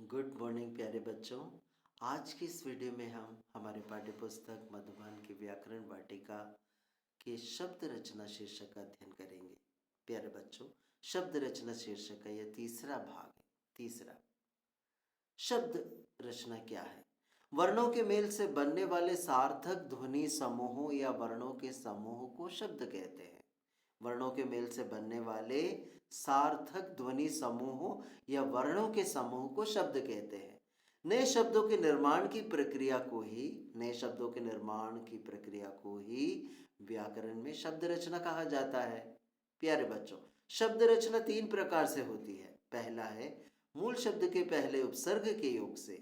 Good morning प्यारे बच्चों। आज की इस वीडियो में हम हमारे पाठ्य पुस्तक मधुबन की व्याकरण वाटिका के शब्द रचना शीर्षक का अध्ययन करेंगे। प्यारे बच्चों, शब्द रचना शीर्षक का यह तीसरा भाग है। तीसरा शब्द रचना क्या है? वर्णों के मेल से बनने वाले सार्थक ध्वनि समूहों या वर्णों के समूह को शब्द कहते हैं। वर्णों के मेल से बनने वाले सार्थक ध्वनि समूहों या वर्णों के समूह को शब्द कहते हैं। नए शब्दों के निर्माण की प्रक्रिया को ही व्याकरण में शब्द रचना कहा जाता है। प्यारे बच्चों, शब्द रचना तीन प्रकार से होती है। पहला है मूल शब्द के पहले उपसर्ग के योग से,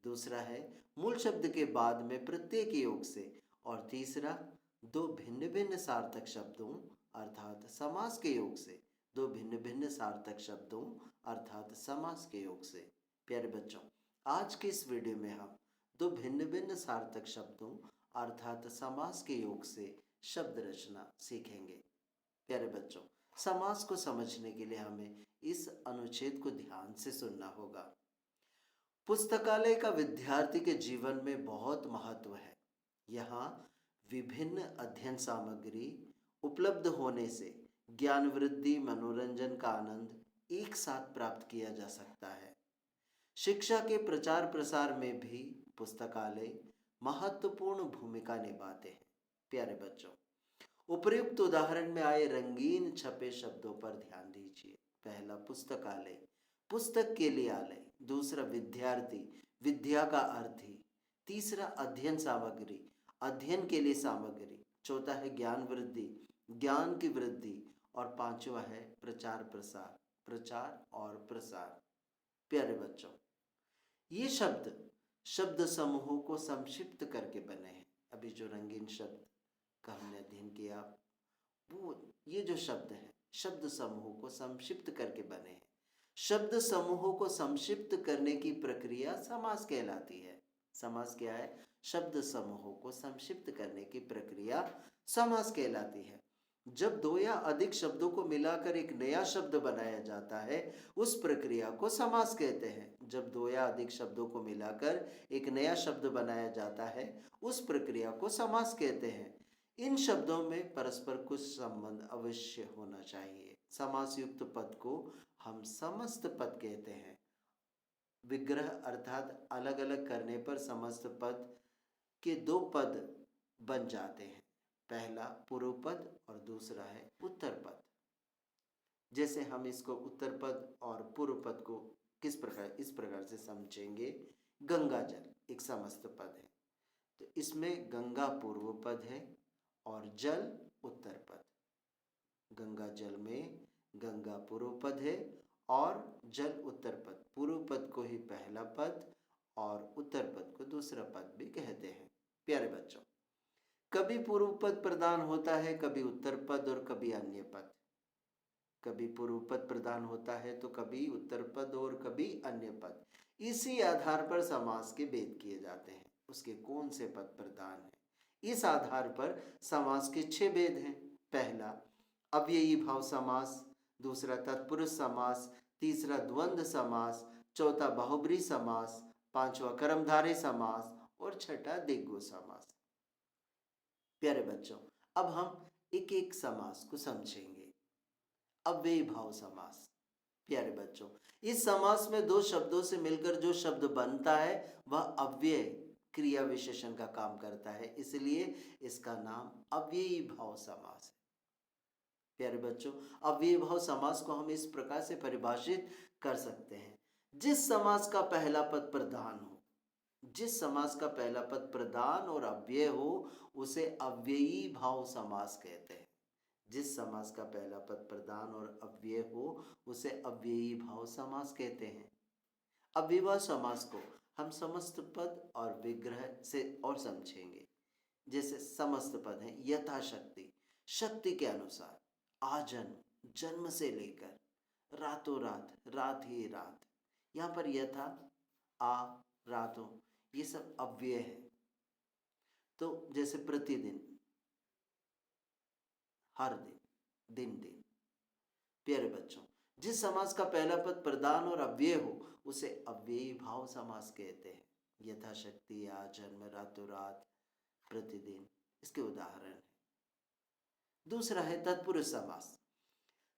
दूसरा है मूल शब्द के बाद में प्रत्यय के योग से, और तीसरा दो भिन्न भिन्न सार्थक शब्दों अर्थात समास के योग से। दो भिन्न भिन्न सार्थक शब्दों अर्थात समास के योग से। प्यारे बच्चों, आज के इस वीडियो में हम दो भिन्न भिन्न सार्थक शब्दों अर्थात समास के योग से शब्द रचना सीखेंगे। प्यारे बच्चों, समास को समझने के लिए हमें इस अनुच्छेद को ध्यान से सुनना होगा। पुस्तकालय का विद्यार्थी के जीवन में बहुत महत्व है। यहाँ विभिन्न अध्ययन सामग्री उपलब्ध होने से ज्ञान वृद्धि, मनोरंजन का आनंद एक साथ प्राप्त किया जा सकता है। शिक्षा के प्रचार प्रसार में भी पुस्तकालय महत्वपूर्ण भूमिका निभाते हैं। प्यारे बच्चों, उपर्युक्त उदाहरण में आए रंगीन छपे शब्दों पर ध्यान दीजिए। पहला पुस्तकालय, पुस्तक के लिए आलय। दूसरा विद्यार्थी, विद्या का अर्थी। तीसरा अध्ययन सामग्री, अध्ययन के लिए सामग्री। चौथा है ज्ञान वृद्धि, ज्ञान की वृद्धि। और पांचवा है प्रचार प्रसार, प्रचार और प्रसार। प्यारे बच्चों, ये शब्द शब्द समूहों को संक्षिप्त करके बने हैं। अभी जो रंगीन शब्द का हमने अध्ययन किया, वो ये जो शब्द है शब्द समूहों को संक्षिप्त करके बने हैं। शब्द समूहों को संक्षिप्त करने की प्रक्रिया समास कहलाती है। समास क्या है? शब्द समूहों को संक्षिप्त करने की प्रक्रिया समास कहलाती है। जब दो या अधिक शब्दों को मिलाकर एक नया शब्द बनाया जाता है, उस प्रक्रिया को समास कहते हैं। जब दो या अधिक शब्दों को मिलाकर एक नया शब्द बनाया जाता है, उस प्रक्रिया को समास कहते हैं। इन शब्दों में परस्पर कुछ संबंध अवश्य होना चाहिए। समास युक्त पद को हम समस्त पद कहते हैं। विग्रह अर्थात अलग अलग करने पर समस्त पद के दो पद बन जाते हैं। पहला पूर्व पद और दूसरा है उत्तर पद। जैसे हम इसको उत्तर पद और पूर्व पद को इस प्रकार से समझेंगे। गंगा जल एक समस्त पद है, तो इसमें गंगा पूर्व पद है और जल उत्तर पद। गंगा जल में गंगा पूर्व पद है और जल उत्तर पद। पूर्व पद को ही पहला पद और उत्तर पद को दूसरा पद भी कहते हैं। प्यारे बच्चों, कभी पूर्व पद प्रदान होता है, कभी उत्तर पद और कभी अन्य पद। कभी पूर्व पद प्रदान होता है तो कभी उत्तर पद और कभी अन्य पद। इसी आधार पर समास के भेद किए जाते हैं, उसके कौन से पद प्रदान है। इस आधार पर समास के 6 भेद हैं। पहला अव्ययी भाव समास, दूसरा तत्पुरुष समास, तीसरा द्वंद्व समास, चौथा बहुब्रीहि समास, पांचवा कर्मधारय समास और छठा दिग्गज समास। प्यारे बच्चों, अब हम एक एक समास को समझेंगे। अव्ययी भाव समास। प्यारे बच्चों, इस समास में दो शब्दों से मिलकर जो शब्द बनता है वह अव्यय क्रिया विशेषण का काम करता है, इसलिए इसका नाम अव्ययी भाव समास है। प्यारे बच्चों, अव्ययी भाव समास को हम इस प्रकार से परिभाषित कर सकते हैं। जिस समास का पहला पद प्रधान हो, जिस समास का पहला पद प्रधान और अव्यय हो, उसे अव्ययी भाव समास कहते हैं। जिस समास का पहला पद प्रधान और अव्यय हो, उसे अव्ययी भाव समास कहते हैं। अव्ययी समास को हम समस्त पद और विग्रह से और समझेंगे। जैसे समस्त पद हैं यथाशक्ति, शक्ति के अनुसार, आजन्म, जन्म से लेकर, रातों रात, रात ही रात। यहाँ पर यथा, आ, रातों, ये सब अव्यय है। तो जैसे प्रतिदिन, हर दिन, दिन दिन। प्यारे बच्चों, जिस समास का पहला पद प्रधान और अव्यय हो उसे अव्ययी भाव समास कहते हैं। यथाशक्ति, आज, जन्म, रातों रात, प्रतिदिन, इसके उदाहरण है। दूसरा है तत्पुरुष समास।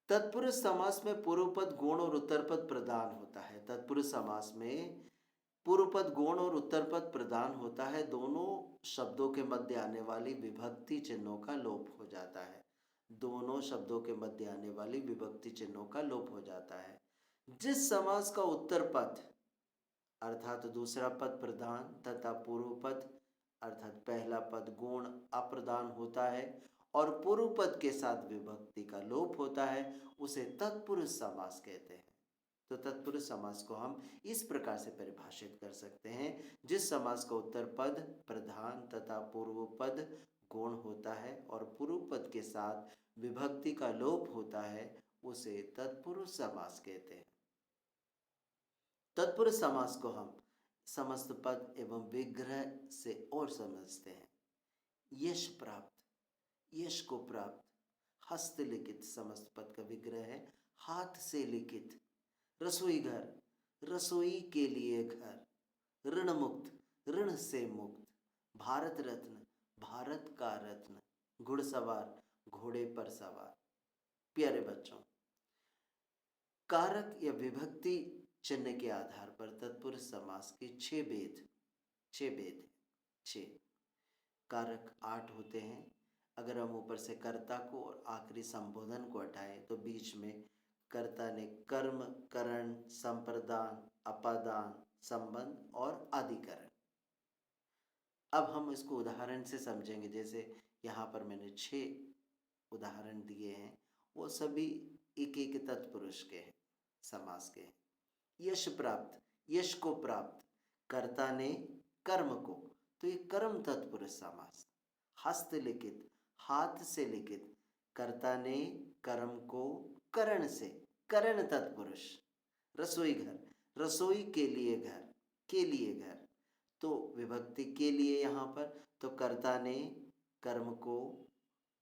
तत्पुरुष समास में पूर्व पद गौण और उत्तर पद प्रधान होता है। तत्पुरुष समास में पूर्व पद गौण और उत्तर पद प्रधान होता है। दोनों शब्दों के मध्य आने वाली विभक्ति चिन्हों का लोप हो जाता है। दोनों शब्दों के मध्य आने वाली विभक्ति चिन्हों का लोप हो जाता है। जिस समास का उत्तर पद अर्थात दूसरा पद प्रधान तथा पूर्व पद अर्थात पहला पद गौण अप्रधान होता है और पूर्व पद के साथ विभक्ति का लोप होता है, उसे तत्पुरुष समास कहते हैं। तो तत्पुरुष समास को हम इस प्रकार से परिभाषित कर सकते हैं। जिस समास का उत्तर पद प्रधान तथा पूर्व पद गौण होता है और पूर्व पद के साथ विभक्ति का लोप होता है, उसे तत्पुरुष समास कहते हैं। तत्पुरुष समास को हम समस्त पद एवं विग्रह से और समझते हैं। यश प्राप्त, यश को प्राप्त, हस्तलिखित समस्त पद का विग्रह है हाथ से लिखित। रसोई घर, रसोई के लिए घर। ऋण मुक्त, ऋण से मुक्त। भारत रत्न, भारत का रत्न। घुड़सवार, घोड़े पर सवार। प्यारे बच्चों, कारक या विभक्ति चिन्ह के आधार पर तत्पुरुष समास के 6 भेद हैं। 6 कारक 8 होते हैं। अगर हम ऊपर से कर्ता को और आखिरी संबोधन को हटाएं तो बीच में कर्ता ने कर्म, करण, संप्रदान, अपादान, संबंध और आदिकरण। अब हम इसको उदाहरण से समझेंगे। जैसे यहाँ पर मैंने 6 उदाहरण दिए हैं, वो सभी एक एक तत्पुरुष के हैं, समास के हैं। यश प्राप्त, यश को प्राप्त, कर्ता ने कर्म को, तो ये कर्म तत्पुरुष समास। हस्तलिखित, हाथ से लिखित, कर्ता ने कर्म को करण से, करण तत्पुरुष। रसोई घर, रसोई के लिए घर, के लिए घर, तो विभक्ति के लिए यहाँ पर, तो कर्ता ने कर्म को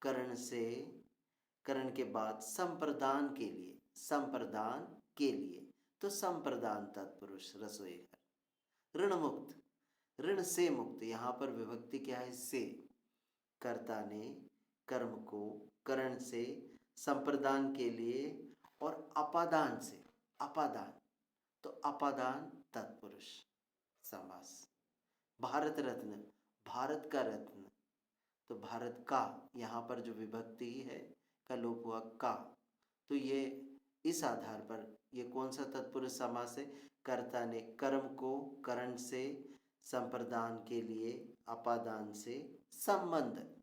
करण से, करण के बाद संप्रदान के लिए, संप्रदान के लिए, तो संप्रदान तत्पुरुष रसोई घर। ऋण मुक्त, ऋण से मुक्त, यहाँ पर विभक्ति क्या है? से। कर्ता ने कर्म को करण से, संप्रदान के लिए और अपादान से, अपादान, तो अपादान तत्पुरुष समास। भारत रत्न, भारत का रत्न, तो भारत का, यहाँ पर जो विभक्ति है का लोप हुआ का, तो ये इस आधार पर ये कौन सा तत्पुरुष समास है? कर्ता ने कर्म को करण से, संप्रदान के लिए, अपादान से, संबंध,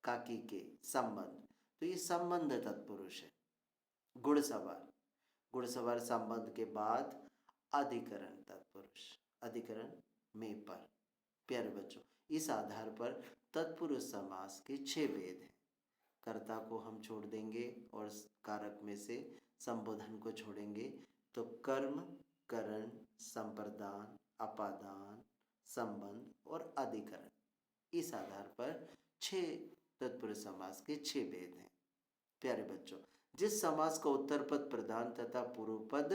काकी के संबंध, तो ये संबंध तत्पुरुष है। घुड़सवार, घुड़सवार संबंध के बाद अधिकरण तत्पुरुष, अधिकरण में पर। प्यारे बच्चों, इस आधार पर तत्पुरुष समास के 6 भेद हैं। कर्ता को हम छोड़ देंगे और कारक में से संबोधन को छोड़ेंगे, तो कर्म, करण, संप्रदान, अपादान, संबंध और अधिकरण, इस आधार पर 6 तत्पुरुष समास के 6 भेद हैं। प्यारे बच्चों, जिस समास का उत्तर पद प्रधान तथा पूर्व पद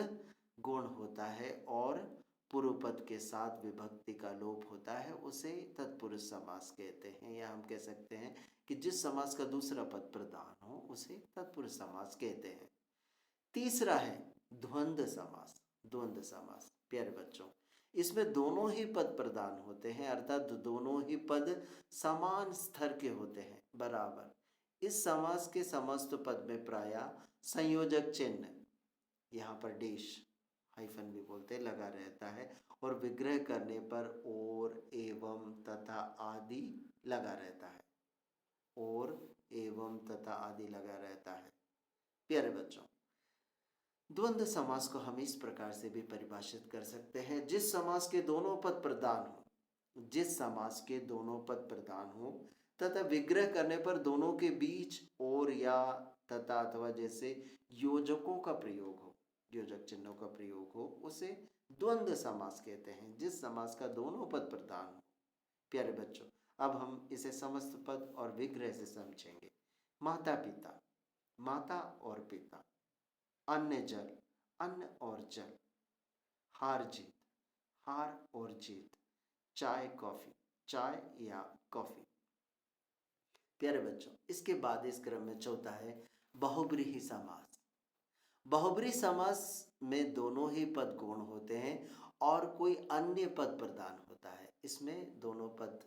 गौण होता है और पूर्व पद के साथ विभक्ति का लोप होता है, उसे तत्पुरुष समास कहते हैं। या हम कह सकते हैं कि जिस समास का दूसरा पद प्रधान हो उसे तत्पुरुष समास कहते हैं। तीसरा है द्वंद्व समास। द्वंद्व समास, प्यारे बच्चों, इसमें दोनों ही पद प्रधान होते हैं, अर्थात दोनों ही पद समान स्तर के होते हैं, बराबर। इस समास के समस्त पद में प्रायः संयोजक चिन्ह, यहाँ पर डेश, हाइफन भी बोलते हैं, लगा रहता है और विग्रह करने पर और, एवं, तथा आदि लगा रहता है। और, एवं, तथा आदि लगा रहता है। प्यारे बच्चों, द्वंद्व समास को हम इस प्रकार से भी परिभाषित कर सकते हैं। जिस समास के दोनों पद प्रधान हो, जिस समास के दोनों पद प्रधान हो तथा विग्रह करने पर दोनों के बीच और, या, तथा, अथवा जैसे योजकों का प्रयोग हो, योजक चिन्हों का प्रयोग हो, उसे द्वंद्व समास कहते हैं। जिस समास का दोनों पद प्रधान हो। प्यारे बच्चों, अब हम इसे समस्त पद और विग्रह से समझेंगे। माता पिता, माता और पिता। अन्न जल, अन्न और जल। हार जीत, हार और जीत, चाय कॉफी, चाय या कॉफी। प्यारे बच्चों, इसके बाद इस क्रम में चौथा है बहुब्रीहि समास। बहुब्रीहि समास में दोनों ही पद गौण होते हैं और कोई अन्य पद प्रधान होता है। इसमें दोनों पद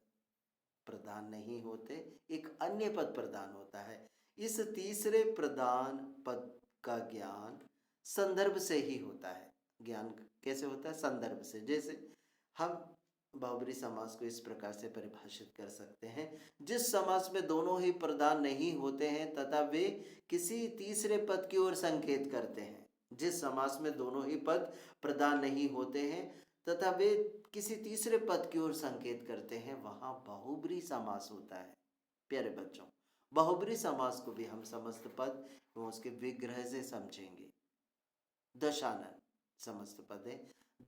प्रधान नहीं होते, एक अन्य पद प्रधान होता है। इस तीसरे प्रधान पद का ज्ञान संदर्भ से ही होता है। ज्ञान कैसे होता है? संदर्भ से। जैसे हम बहुब्रीहि समास को इस प्रकार से परिभाषित कर सकते हैं, जिस समास में दोनों ही प्रधान नहीं होते हैं तथा वे किसी तीसरे पद की ओर संकेत करते हैं। जिस समास में दोनों ही पद प्रधान नहीं होते हैं तथा वे किसी तीसरे पद की ओर संकेत करते हैं, वहां बहुब्रीहि समास होता है। प्यारे बच्चों, बहुब्रीहि समास को भी हम समस्त पद एवं उसके विग्रह से समझेंगे। दशानन समस्त पद है।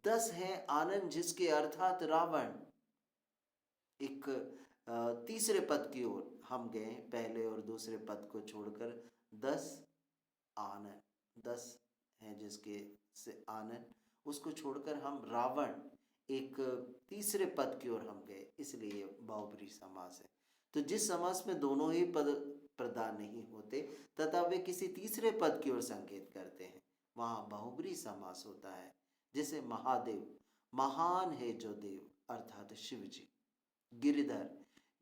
10 है आनंद जिसके अर्थात रावण। एक तीसरे पद की ओर हम गए, पहले और दूसरे पद को छोड़कर 10 आनंद, 10 है जिसके से आनंद, उसको छोड़कर हम रावण एक तीसरे पद की ओर हम गए, इसलिए बहुब्रीहि समास है। तो जिस समास में दोनों ही पद प्रधान नहीं होते तथा वे किसी तीसरे पद की ओर संकेत करते हैं, वहां बहुब्रीहि समास होता है। जैसे महादेव, महान है जो देव अर्थात शिव जी। गिरिधर,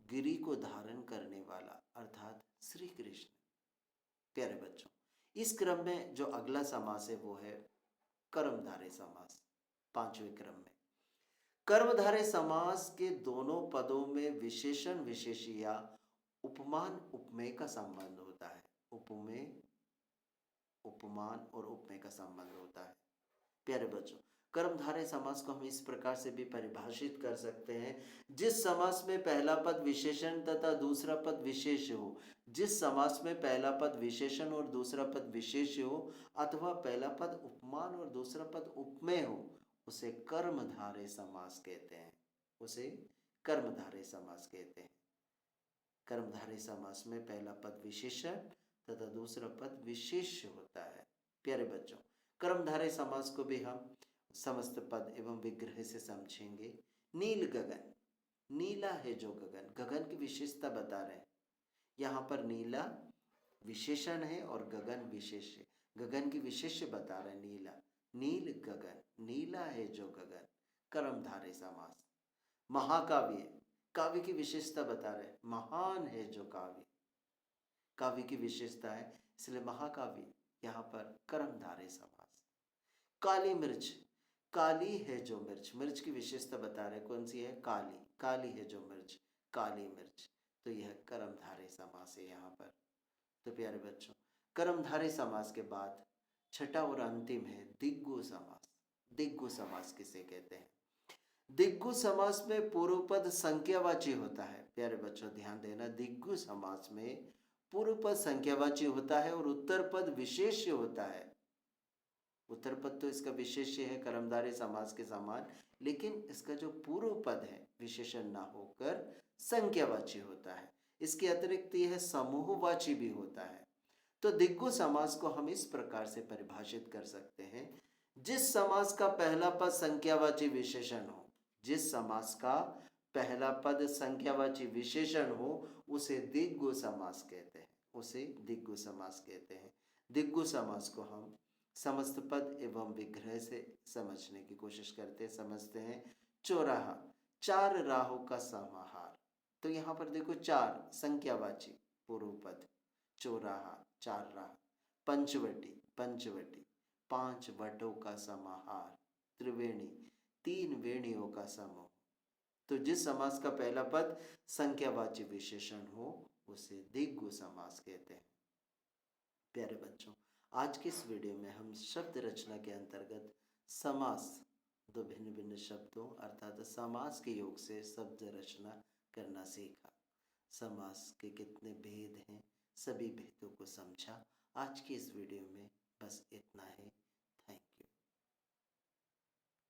गिरि को धारण करने वाला अर्थात श्री कृष्ण। प्यारे बच्चों, इस क्रम में जो अगला समास है वो है कर्मधारय समास। पांचवें क्रम में कर्मधारय समास के दोनों पदों में विशेषण विशेष्य या उपमान उपमेय का संबंध होता है। उपमेय, उपमान और उपमेय का संबंध होता है। प्यारे बच्चों, कर्मधारय समास को हम इस प्रकार से भी परिभाषित कर सकते हैं, जिस समास में पहला पद विशेषण तथा दूसरा पद विशेष हो। जिस समास में पहला पद विशेषण और दूसरा पद विशेष हो अथवा पहला पद उपमान और दूसरा पद उपमेय हो, उसे कर्मधारय समास कहते हैं। उसे कर्मधारय समास कहते हैं। कर्मधारय समास में पहला पद विशेषण तथा दूसरा पद विशेष होता है। प्यारे बच्चों, कर्मधारय समास को भी हम समस्त पद एवं विग्रह से समझेंगे। नील गगन, नीला है जो गगन, गगन की विशेषता बता रहे हैं। यहाँ पर नीला विशेषण है और गगन विशेष है। गगन की विशेष्य बता रहे हैं नीला, नील गगन, नीला है जो गगन, कर्मधारय समास। महाकाव्य, काव्य की विशेषता बता रहे हैं, महान है जो काव्य, काव्य की विशेषता है इसलिए महाकाव्य, यहाँ पर कर्मधारय समास। काली मिर्च, काली है जो मिर्च, मिर्च की विशेषता बता रहे कौन सी है? काली, काली है जो मिर्च, काली मिर्च, तो यह कर्मधारय समास है यहाँ पर। तो प्यारे बच्चों, कर्मधारय समास के बाद छठा और अंतिम है दिग्गु समास। दिग्गु समास किसे कहते हैं? दिग्गु समास में पूर्व पद संख्यावाची होता है। प्यारे बच्चों ध्यान देना, दिग्गु समास में पूर्व पद संख्यावाची होता है और उत्तर पद विशेष्य होता है। उत्तर पद तो इसका विशेष्य है कर्मधारय समास के समान, लेकिन इसका जो पूर्व पद है विशेषण ना होकर संख्यावाची होता है। इसके अतिरिक्त यह समूहवाची भी होता है। तो दिग्गु समास को हम इस प्रकार से परिभाषित कर सकते हैं, जिस समास का पहला पद संख्यावाची विशेषण हो, जिस समास का पहला पद संख्यावाची विशेषण हो उसे दिग्गु समास कहते हैं, उसे दिग्गु समास कहते हैं। दिग्गु समास को हम समस्त पद एवं विग्रह से समझने की कोशिश करते हैं। समझते हैं चौराहा, चार राहों का समाहार। तो यहाँ पर देखो चार संख्यावाची पूर्व पद, चौराहा चार राह, पंचवटी पंचवटी, पांच वटों का समाहार, त्रिवेणी तीन वेणियों का समूह। तो जिस समास का पहला पद संख्यावाची विशेषण हो उसे दिग्गु समास कहते हैं। प्यारे बच्चों, आज के इस वीडियो में हम शब्द रचना के अंतर्गत समास, दो भिन्न भिन्न शब्दों अर्थात समास के योग से शब्द रचना करना सीखा। समास के कितने भेद हैं, सभी भेदों को समझा। आज की इस वीडियो में बस इतना है।